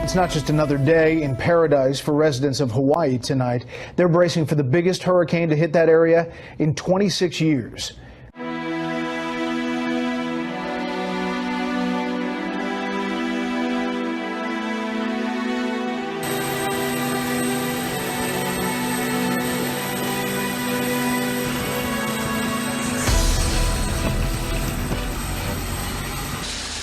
It's not just another day in paradise for residents of Hawaii tonight. They're bracing for the biggest hurricane to hit that area in 26 years.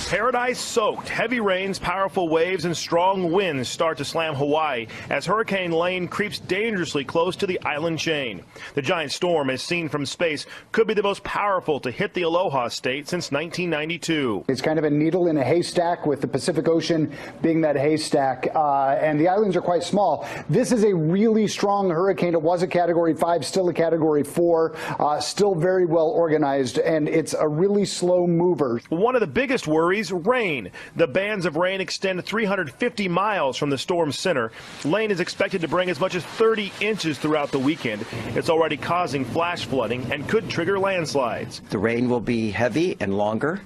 Paradise soaked. Heavy rains, powerful waves, and strong winds start to slam Hawaii as Hurricane Lane creeps dangerously close to the island chain. The giant storm, as seen from space, could be the most powerful to hit the Aloha state since 1992. It's kind of a needle in a haystack, with the Pacific Ocean being that haystack, and the islands are quite small. This is a really strong hurricane. It was a Category 5, still a Category 4, still very well organized, and it's a really slow mover. One of the biggest worries, rain. The bands of rain extend 350 miles from the storm's center. Lane is expected to bring as much as 30 inches throughout the weekend. It's already causing flash flooding and could trigger landslides. The rain will be heavy and longer.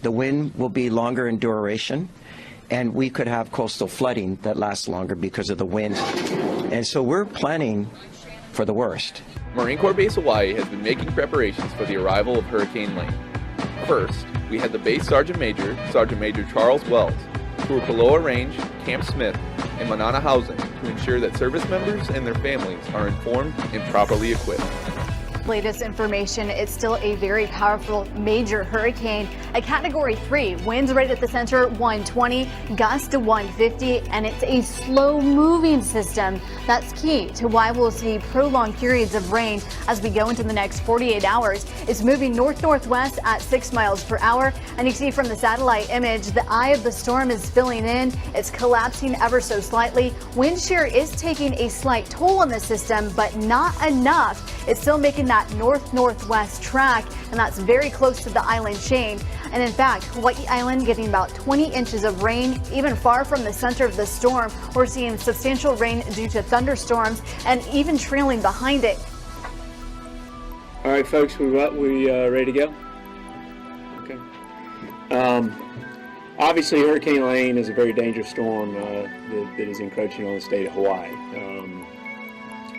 The wind will be longer in duration. And we could have coastal flooding that lasts longer because of the wind. And so we're planning for the worst. Marine Corps Base Hawaii has been making preparations for the arrival of Hurricane Lane. First, we had the base Sergeant Major Charles Wells, through Kaloa Range, Camp Smith, and Manana Housing to ensure that service members and their families are informed and properly equipped. Latest information, it's still a very powerful major hurricane, a Category 3, winds right at the center 120, gusts to 150, and it's a slow moving system. That's key to why we'll see prolonged periods of rain as we go into the next 48 hours. It's moving north-northwest at 6 miles per hour, and you see from the satellite image, the eye of the storm is filling in. It's collapsing ever so slightly. Wind shear is taking a slight toll on the system, but not enough. It's still making that north-northwest track, and that's very close to the island chain. And in fact, Hawaii Island getting about 20 inches of rain, even far from the center of the storm. We're seeing substantial rain due to thunderstorms and even trailing behind it. All right, folks, we ready to go? Okay. Obviously, Hurricane Lane is a very dangerous storm that is encroaching on the state of Hawaii.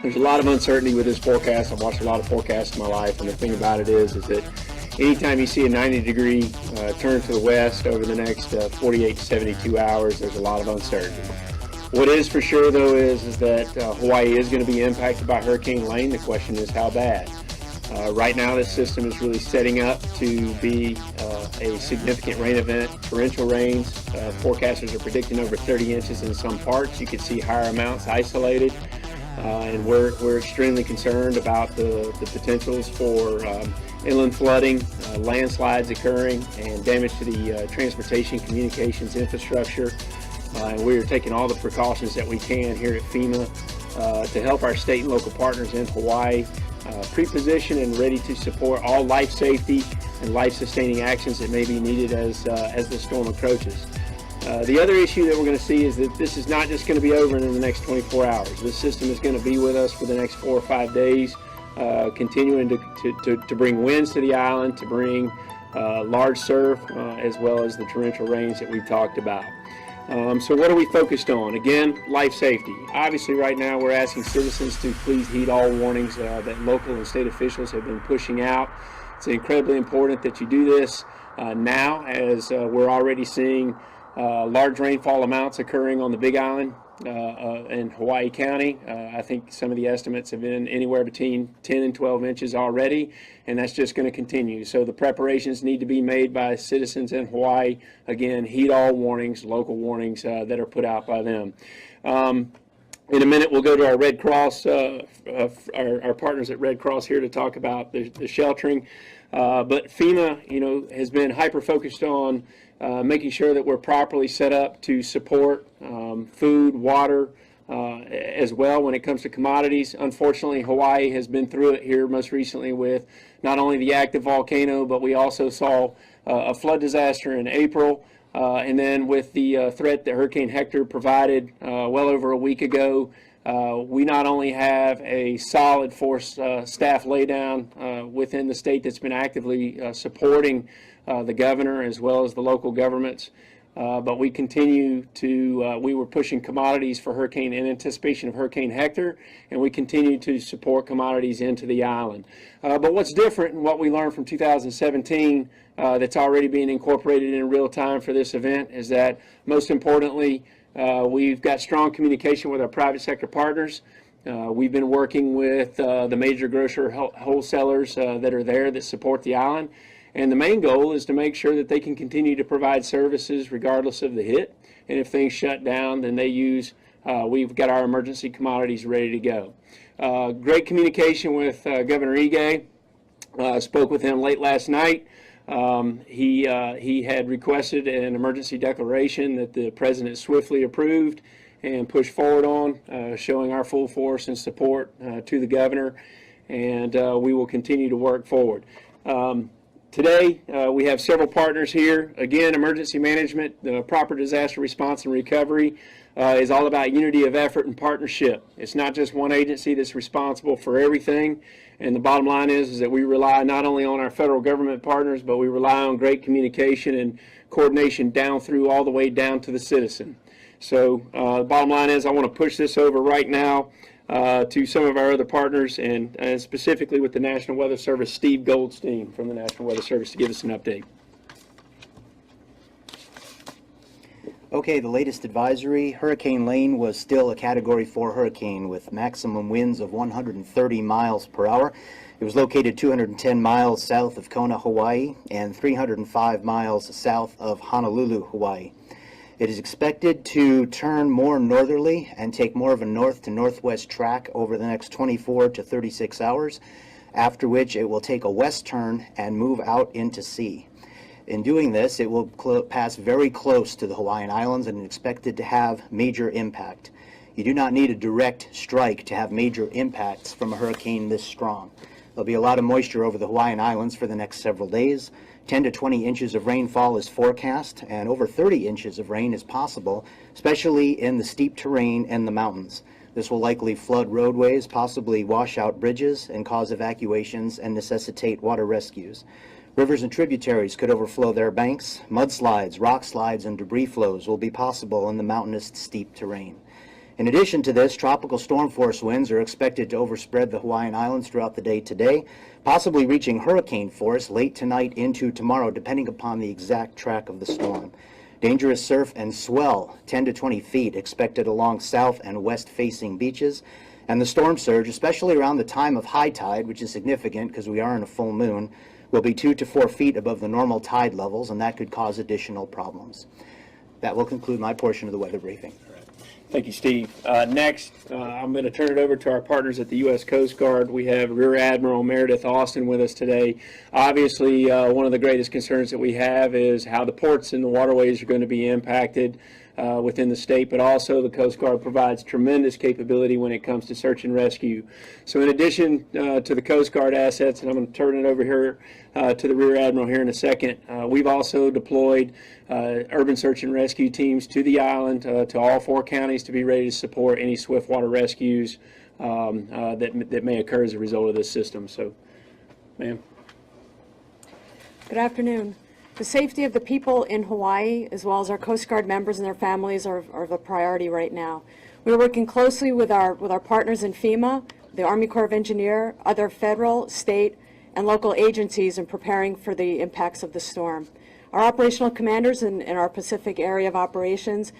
There's a lot of uncertainty with this forecast. I've watched a lot of forecasts in my life, and the thing about it is that anytime you see a 90-degree turn to the west over the next 48 to 72 hours, there's a lot of uncertainty. What is for sure, though, is that Hawaii is going to be impacted by Hurricane Lane. The question is how bad. Right now, this system is really setting up to be a significant rain event, torrential rains. Forecasters are predicting over 30 inches in some parts. You could see higher amounts isolated. And we're extremely concerned about the potentials for inland flooding, landslides occurring, and damage to the transportation communications infrastructure. And we are taking all the precautions that we can here at FEMA to help our state and local partners in Hawaii pre-position and ready to support all life safety and life-sustaining actions that may be needed as the storm approaches. The other issue that we're going to see is that this is not just going to be over in the next 24 hours. This system is going to be with us for the next 4 or 5 days, continuing to bring winds to the island, to bring large surf, as well as the torrential rains that we've talked about. So what are we focused on? Again, life safety. Obviously, right now we're asking citizens to please heed all warnings that local and state officials have been pushing out. It's incredibly important that you do this now, as we're already seeing large rainfall amounts occurring on the Big Island in Hawaii County. I think some of the estimates have been anywhere between 10 and 12 inches already, and that's just going to continue. So the preparations need to be made by citizens in Hawaii. Again, heed all warnings, local warnings that are put out by them. In a minute, we'll go to our Red Cross, our partners at Red Cross here to talk about the sheltering. But FEMA, has been hyper-focused on making sure that we're properly set up to support food, water, as well when it comes to commodities. Unfortunately, Hawaii has been through it here most recently with not only the active volcano, but we also saw a flood disaster in April. And then with the threat that Hurricane Hector provided well over a week ago, we not only have a solid force staff laydown within the state that's been actively supporting the governor as well as the local governments, but we continue to, we were pushing commodities for hurricane in anticipation of Hurricane Hector, and we continue to support commodities into the island. But what's different and what we learned from 2017 that's already being incorporated in real time for this event is that, most importantly, we've got strong communication with our private sector partners. We've been working with the major grocer wholesalers that are there that support the island. And the main goal is to make sure that they can continue to provide services regardless of the hit. And if things shut down, then they use, we've got our emergency commodities ready to go. Great communication with Governor Ige. Spoke with him late last night. He had requested an emergency declaration that the president swiftly approved and pushed forward on, showing our full force and support to the governor. And we will continue to work forward. Today, we have several partners here. Again, emergency management, proper disaster response and recovery is all about unity of effort and partnership. It's not just one agency that's responsible for everything. And the bottom line is that we rely not only on our federal government partners, but we rely on great communication and coordination down through all the way down to the citizen. So the bottom line is I want to push this over right now to some of our other partners, and specifically with the National Weather Service, Steve Goldstein from the National Weather Service, to give us an update. Okay, the latest advisory, Hurricane Lane was still a Category 4 hurricane with maximum winds of 130 miles per hour. It was located 210 miles south of Kona, Hawaii, and 305 miles south of Honolulu, Hawaii. It is expected to turn more northerly and take more of a north to northwest track over the next 24 to 36 hours, after which it will take a west turn and move out into sea. In doing this, it will pass very close to the Hawaiian Islands and is expected to have major impact. You do not need a direct strike to have major impacts from a hurricane this strong. There'll be a lot of moisture over the Hawaiian Islands for the next several days. 10 to 20 inches of rainfall is forecast, and over 30 inches of rain is possible, especially in the steep terrain and the mountains. This will likely flood roadways, possibly wash out bridges, and cause evacuations and necessitate water rescues. Rivers and tributaries could overflow their banks. Mudslides, rock slides, and debris flows will be possible in the mountainous steep terrain. In addition to this, tropical storm force winds are expected to overspread the Hawaiian Islands throughout the day today, possibly reaching hurricane force late tonight into tomorrow, depending upon the exact track of the storm. Dangerous surf and swell, 10 to 20 feet, expected along south and west-facing beaches. And the storm surge, especially around the time of high tide, which is significant because we are in a full moon, will be 2 to 4 feet above the normal tide levels, and that could cause additional problems. That will conclude my portion of the weather briefing. Thank you, Steve. Next, I'm going to turn it over to our partners at the U.S. Coast Guard. We have Rear Admiral Meredith Austin with us today. Obviously, one of the greatest concerns that we have is how the ports and the waterways are going to be impacted within the state, but also the Coast Guard provides tremendous capability when it comes to search and rescue. So in addition to the Coast Guard assets, and I'm going to turn it over here to the Rear Admiral here in a second, we've also deployed urban search and rescue teams to the island, to all 4 counties, to be ready to support any swift water rescues that may occur as a result of this system. So, ma'am. Good afternoon. The safety of the people in Hawaii, as well as our Coast Guard members and their families, are the priority right now. We're working closely with our partners in FEMA, the Army Corps of Engineers, other federal, state, and local agencies in preparing for the impacts of the storm. Our operational commanders in our Pacific area of operations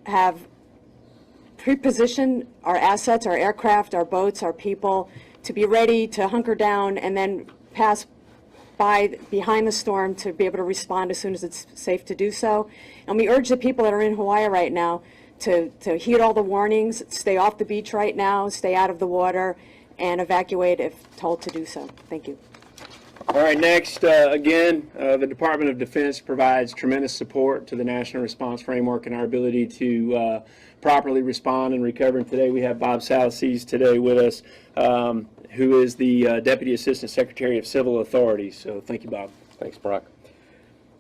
have pre-positioned our assets, our aircraft, our boats, our people, to be ready to hunker down and then pass behind the storm to be able to respond as soon as it's safe to do so. And we urge the people that are in Hawaii right now to heed all the warnings, stay off the beach right now, stay out of the water, and evacuate if told to do so. Thank you. All right, next, again, the Department of Defense provides tremendous support to the National Response Framework and our ability to properly respond and recover. And today we have Bob Salces today with us, who is the Deputy Assistant Secretary of Civil Authorities. So thank you, Bob. Thanks, Brock.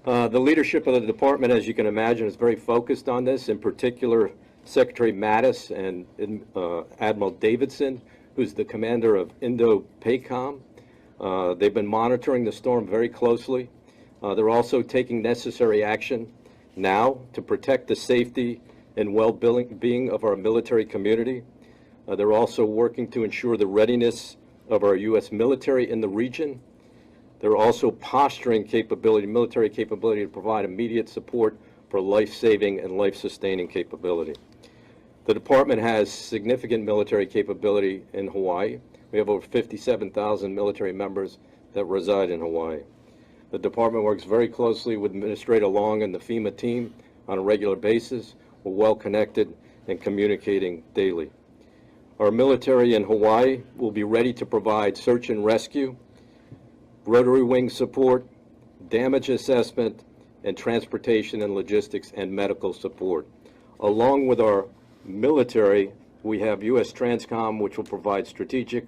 The leadership of the department, as you can imagine, is very focused on this. In particular, Secretary Mattis and Admiral Davidson, who's the commander of Indo-PACOM. They've been monitoring the storm very closely. They're also taking necessary action now to protect the safety and well-being of our military community. They're also working to ensure the readiness of our U.S. military in the region. They're also posturing capability, military capability, to provide immediate support for life-saving and life-sustaining capability. The department has significant military capability in Hawaii. We have over 57,000 military members that reside in Hawaii. The department works very closely with Administrator Long and the FEMA team on a regular basis. We're well connected and communicating daily. Our military in Hawaii will be ready to provide search and rescue, rotary wing support, damage assessment, and transportation and logistics and medical support. Along with our military, we have U.S. Transcom, which will provide strategic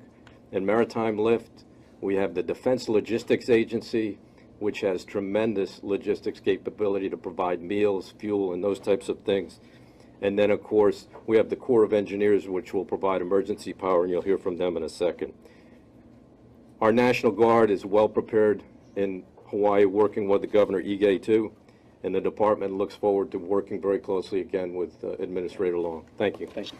and maritime lift. We have the Defense Logistics Agency, which has tremendous logistics capability to provide meals, fuel, and those types of things. And then, of course, we have the Corps of Engineers, which will provide emergency power, and you'll hear from them in a second. Our National Guard is well prepared in Hawaii, working with the Governor Ige too, and the department looks forward to working very closely again with Administrator Long. Thank you. Thank you.